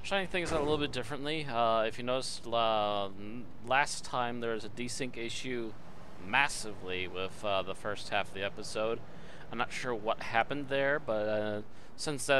trying things out a little bit differently. If you noticed, last time there was a desync issue massively with the first half of the episode. I'm not sure what happened there, but since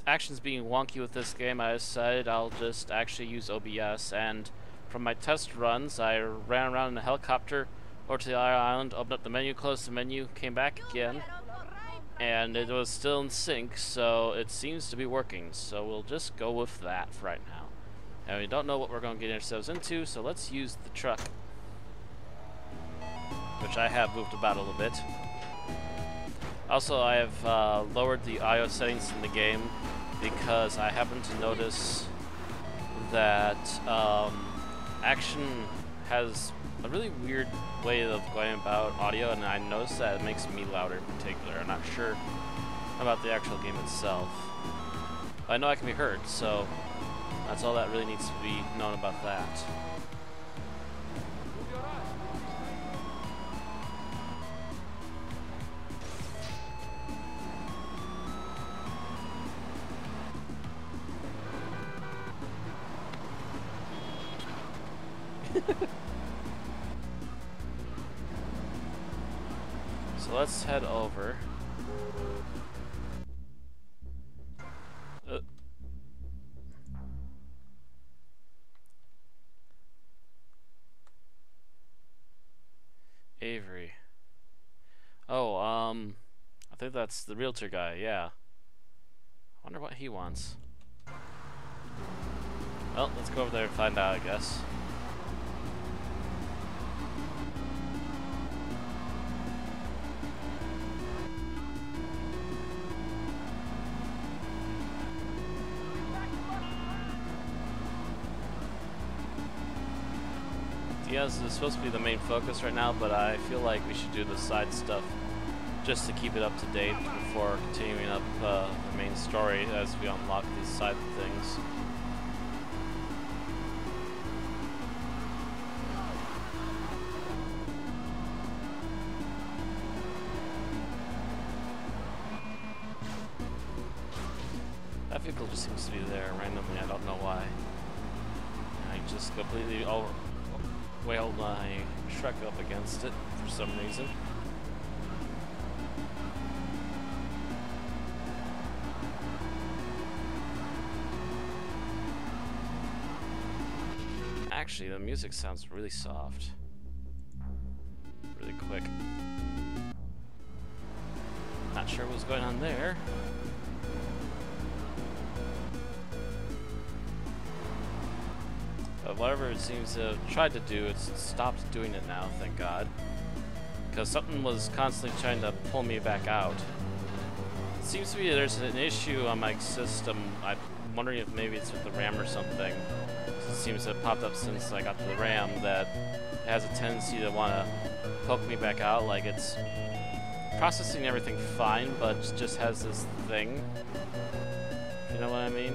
action's being wonky with this game, I decided I'll just actually use OBS. And from my test runs, I ran around in a helicopter over to the island, opened up the menu, closed the menu, came back again, and it was still in sync, so it seems to be working. So we'll just go with that for right now. And we don't know what we're going to get ourselves into, so let's use the truck, which I have moved about a little bit. Also, I have lowered the I/O settings in the game because I happen to notice that Action has a really weird way of going about audio, and I noticed that it makes me louder in particular. I'm not sure about the actual game itself. I know I can be heard, so that's all that really needs to be known about that. So let's head over. Avery. Oh, I think that's the realtor guy, yeah. I wonder what he wants. Well, let's go over there and find out, I guess. Diaz is supposed to be the main focus right now, but I feel like we should do the side stuff just to keep it up to date before continuing up the main story as we unlock these side things. That vehicle just seems to be there randomly, I don't know why. I just completely whaled my truck up against it for some reason. Actually, the music sounds really soft. Really quick. Not sure what's going on there. But whatever it seems to have tried to do, it's stopped doing it now, thank God. Because something was constantly trying to pull me back out. It seems to be there's an issue on my system. I'm wondering if maybe it's with the RAM or something. It seems to have popped up since I got to the RAM that it has a tendency to want to poke me back out, like it's processing everything fine, but just has this thing. You know what I mean?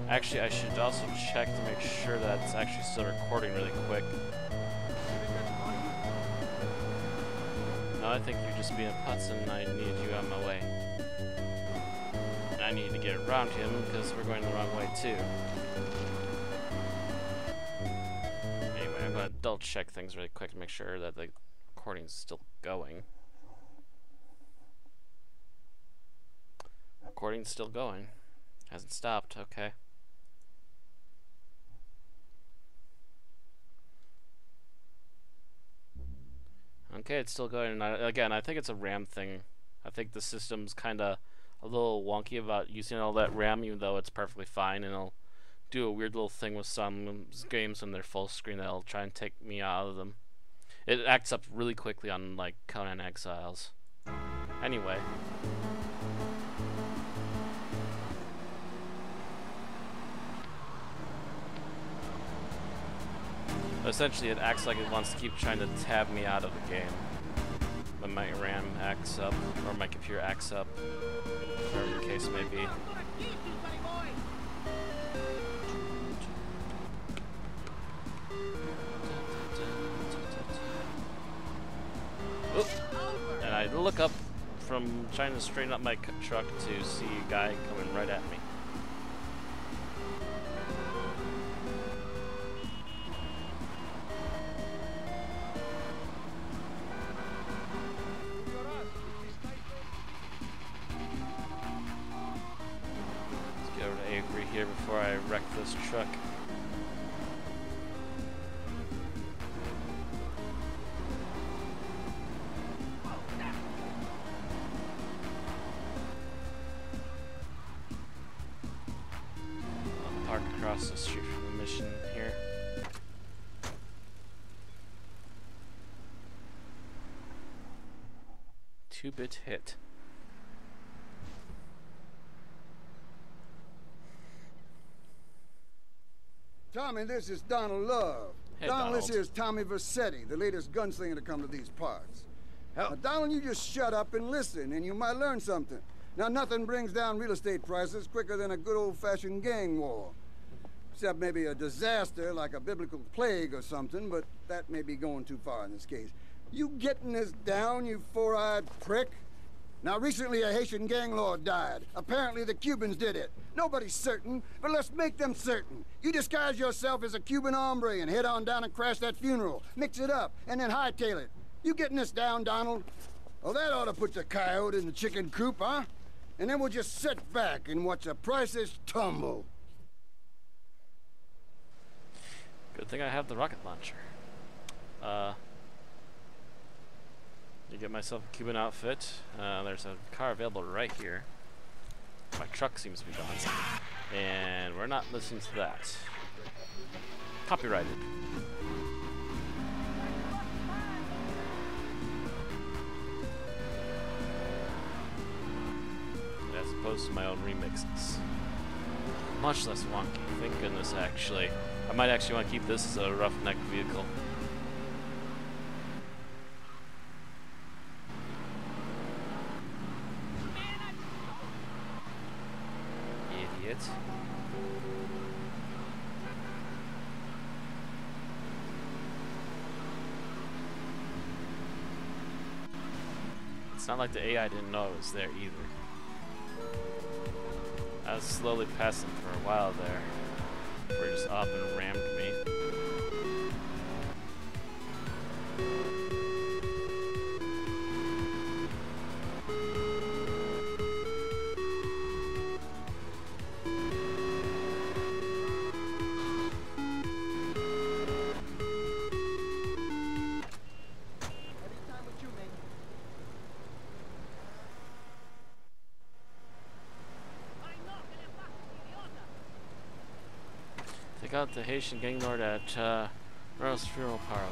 Actually, I should also check to make sure that it's actually still recording really quick. No, I think you're just being a putz and I need you on my way. I need to get around him because we're going the wrong way too. Anyway, I'm going to double check things really quick to make sure that the recording's still going. Recording's still going. Hasn't stopped, okay. Okay, it's still going. Again, I think it's a RAM thing. I think the system's kind of a little wonky about using all that RAM, even though it's perfectly fine, and it'll do a weird little thing with some games when they're full screen that'll try and take me out of them. It acts up really quickly on, like, Conan Exiles. Anyway. Essentially, it acts like it wants to keep trying to tab me out of the game when my RAM acts up, or my computer acts up, whatever the case may be. Oop. And I look up from trying to straighten up my truck to see a guy coming right at me. I wreck this truck. I'll park across the street from the mission here. Two-bit hit. Tommy, this is Donald Love. Hey, Donald, Donald. this is Tommy Vercetti, the latest gunslinger to come to these parts. Now, Donald, you just shut up and listen, and you might learn something. Now, nothing brings down real estate prices quicker than a good old-fashioned gang war. Except maybe a disaster like a biblical plague or something, but that may be going too far in this case. You getting this down, you four-eyed prick? Now, recently a Haitian gang lord died. Apparently the Cubans did it. Nobody's certain, but let's make them certain. You disguise yourself as a Cuban hombre and head on down and crash that funeral. Mix it up, and then hightail it. You getting this down, Donald? Well, that ought to put the coyote in the chicken coop, huh? And then we'll just sit back and watch the prices tumble. Good thing I have the rocket launcher. To get myself a Cuban outfit. There's a car available right here. My truck seems to be gone. And we're not listening to that. Copyrighted. As opposed to my own remixes. Much less wonky. Thank goodness, actually. I might actually want to keep this as a roughneck vehicle. Idiot. It's not like the AI didn't know it was there either. I was slowly passing for a while there. We're just up and rammed me. Take out the Haitian gang lord at Rose Funeral Parlor.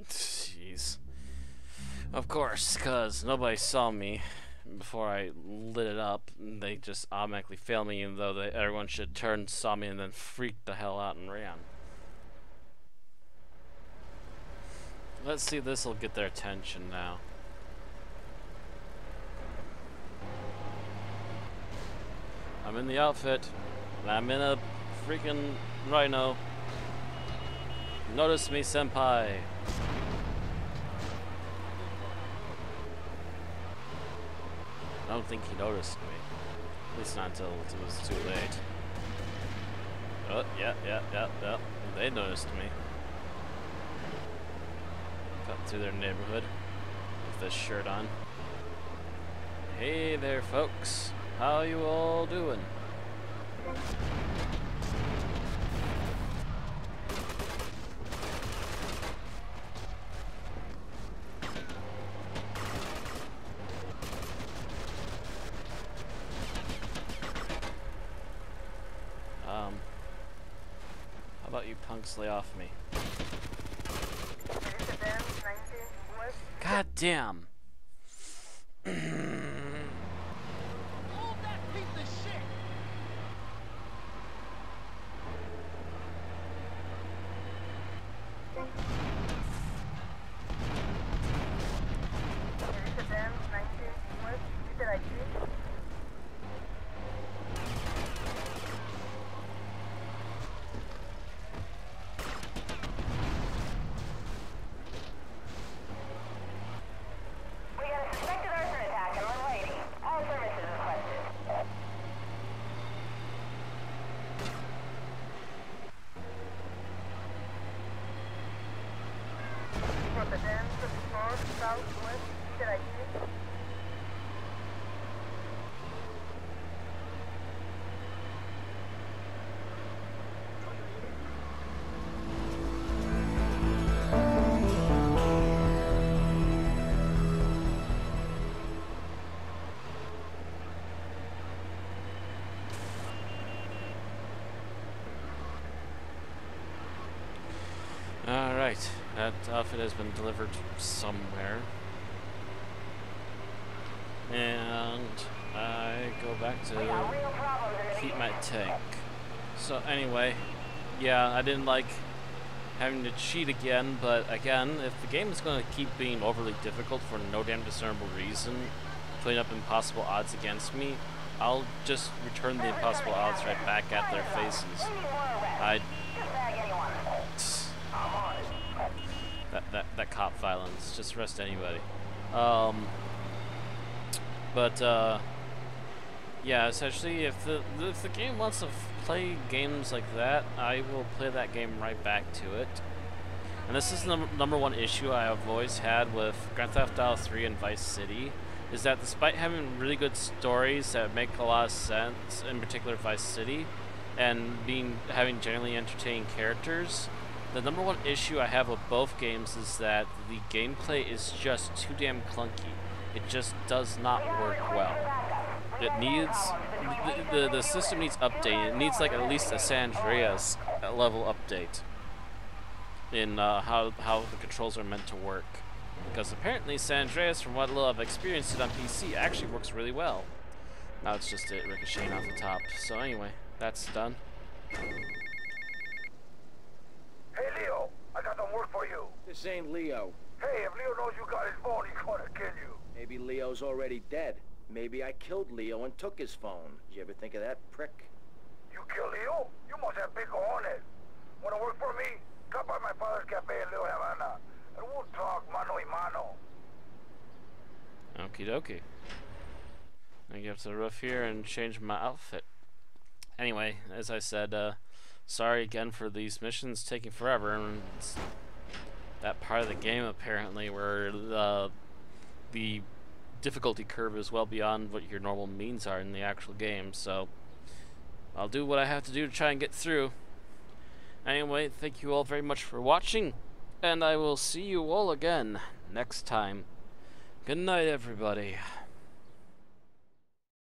Jeez. Of course, because nobody saw me before I lit it up. They just automatically failed me, even though everyone should turn, saw me, and then freaked the hell out and ran. Let's see if this will get their attention now. I'm in the outfit. I'm in a freaking rhino. Notice me, senpai. I don't think he noticed me. At least not until it was too late. Oh, yeah. They noticed me. Cut through their neighborhood with this shirt on. Hey there, folks. How you all doing? How about you punks lay off me? God damn. Alright, that outfit has been delivered somewhere. And I go back to keep my tank. So anyway, yeah, I didn't like having to cheat again, but again, if the game is going to keep being overly difficult for no damn discernible reason, putting up impossible odds against me, I'll just return the impossible odds right back at their faces. That cop violence, just arrest anybody. Yeah, essentially, if the game wants to play games like that, I will play that game right back to it. And this is the number one issue I have always had with Grand Theft Auto 3 and Vice City, is that despite having really good stories that make a lot of sense, in particular Vice City, and having generally entertaining characters, the number one issue I have with both games is that the gameplay is just too damn clunky. It just does not work well. It needs the system needs updating. It needs like at least a San Andreas level update in how the controls are meant to work. Because apparently San Andreas, from what little I've experienced it on PC, actually works really well. Now it's just it ricocheting off the top. So anyway, that's done. Hey, Leo, I got some work for you. This ain't Leo. Hey, if Leo knows you got his phone, he's gonna kill you. Maybe Leo's already dead. Maybe I killed Leo and took his phone. Did you ever think of that, prick? You killed Leo? You must have big cojones. Wanna work for me? Come by my father's cafe in Little Havana, and we'll talk mano y mano. Okie dokie. I get up to the roof here and change my outfit. Anyway, as I said, sorry again for these missions taking forever, and it's that part of the game apparently where the difficulty curve is well beyond what your normal means are in the actual game, so I'll do what I have to do to try and get through. Anyway, thank you all very much for watching, and I will see you all again next time. Good night, everybody.